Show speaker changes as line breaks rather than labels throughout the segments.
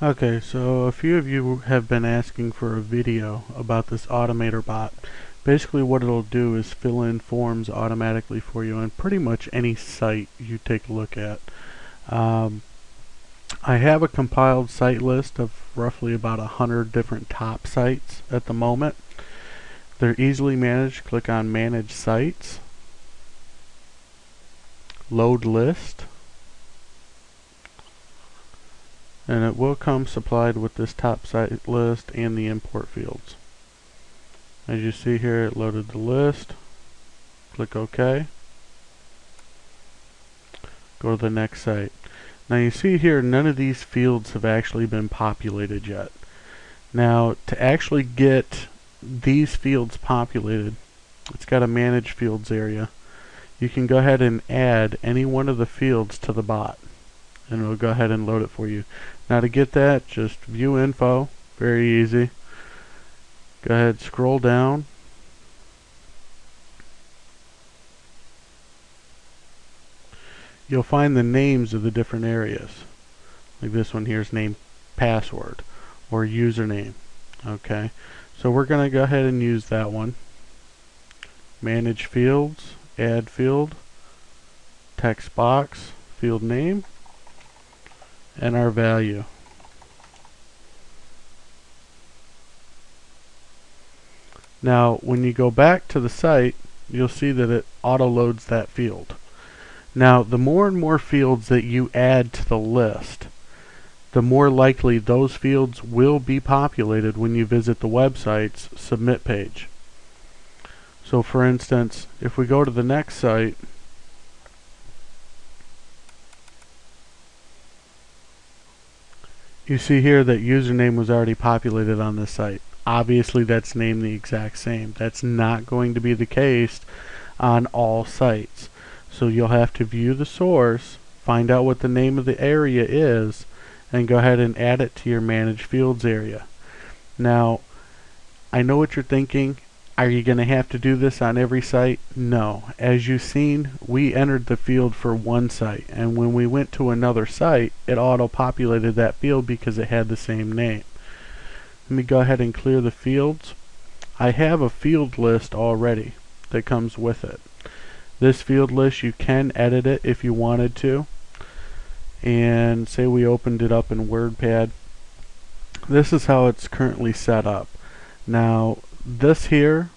Okay, so a few of you have been asking for a video about this Automator bot. Basically what it'll do is fill in forms automatically for you on pretty much any site you take a look at. Um, I have a compiled site list of roughly about 100 different top sites at the moment. They're easily managed. Click on Manage Sites, Load List, and it will come supplied with this top site list and the import fields. As you see here, it loaded the list. Click OK. Go to the next site. Now you see here, none of these fields have actually been populated yet. Now to actually get these fields populated, it's got a Manage Fields area. You can go ahead and add any one of the fields to the bot, and it'll go ahead and load it for you. Now to get that, just view info, very easy. Go ahead, scroll down. You'll find the names of the different areas. Like this one here is named password or username. Okay, so we're going to go ahead and use that one. Manage fields, add field, text box, field name, and our value. Now when you go back to the site, you'll see that it auto loads that field. Now the more and more fields that you add to the list, the more likely those fields will be populated when you visit the website's submit page. So for instance, if we go to the next site, you see here that username was already populated on this site. Obviously that's named the exact same. That's not going to be the case on all sites. So you'll have to view the source, find out what the name of the area is, and go ahead and add it to your Manage Fields area. Now, I know what you're thinking. Are you going to have to do this on every site? No. As you've seen, we entered the field for one site, and when we went to another site, it auto-populated that field because it had the same name. Let me go ahead and clear the fields. I have a field list already that comes with it. This field list, you can edit it if you wanted to. And say we opened it up in WordPad. This is how it's currently set up. Now this here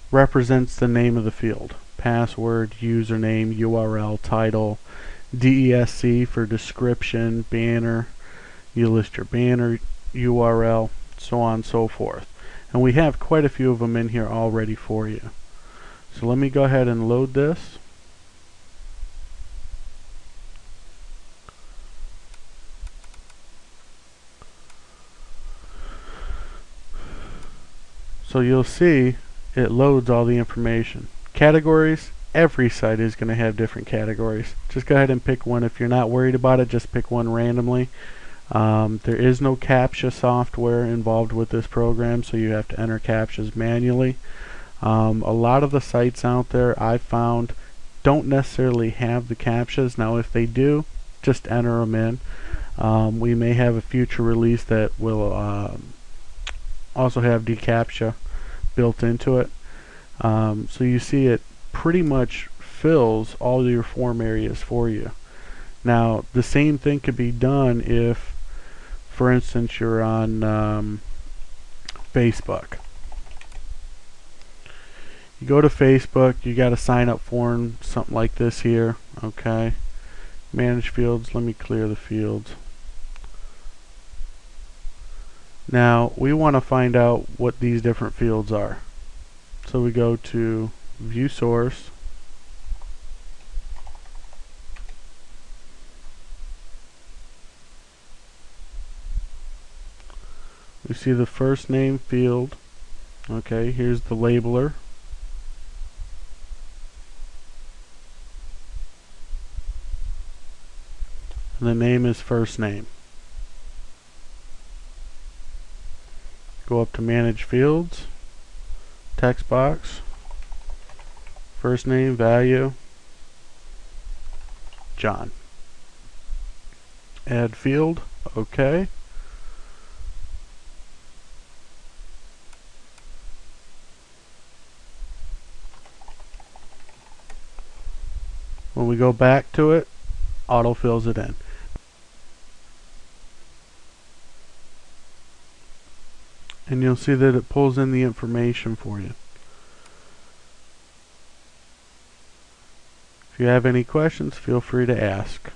represents the name of the field. Password, username, URL, title, DESC for description, banner. You list your banner URL, so on and so forth. And we have quite a few of them in here already for you. So let me go ahead and load this. So you'll see it loads all the information. Categories, every site is going to have different categories. Just go ahead and pick one. If you're not worried about it, just pick one randomly. There is no CAPTCHA software involved with this program, so you have to enter CAPTCHAs manually. A lot of the sites out there I've found don't necessarily have the CAPTCHAs. Now if they do, just enter them in. We may have a future release that will also have DCAPTCHA built into it. So you see it pretty much fills all your form areas for you. Now the same thing could be done if, for instance, you're on Facebook. You go to Facebook, you got a sign up form, something like this here. Okay, manage fields. Let me clear the fields. Now we want to find out what these different fields are. So we go to view source. We see the first name field. Okay, here's the labeler. And the name is first name. Go up to manage fields, text box, first name, value, John. Add field, okay. When we go back to it, auto fills it in. And you'll see that it pulls in the information for you. If you have any questions, feel free to ask.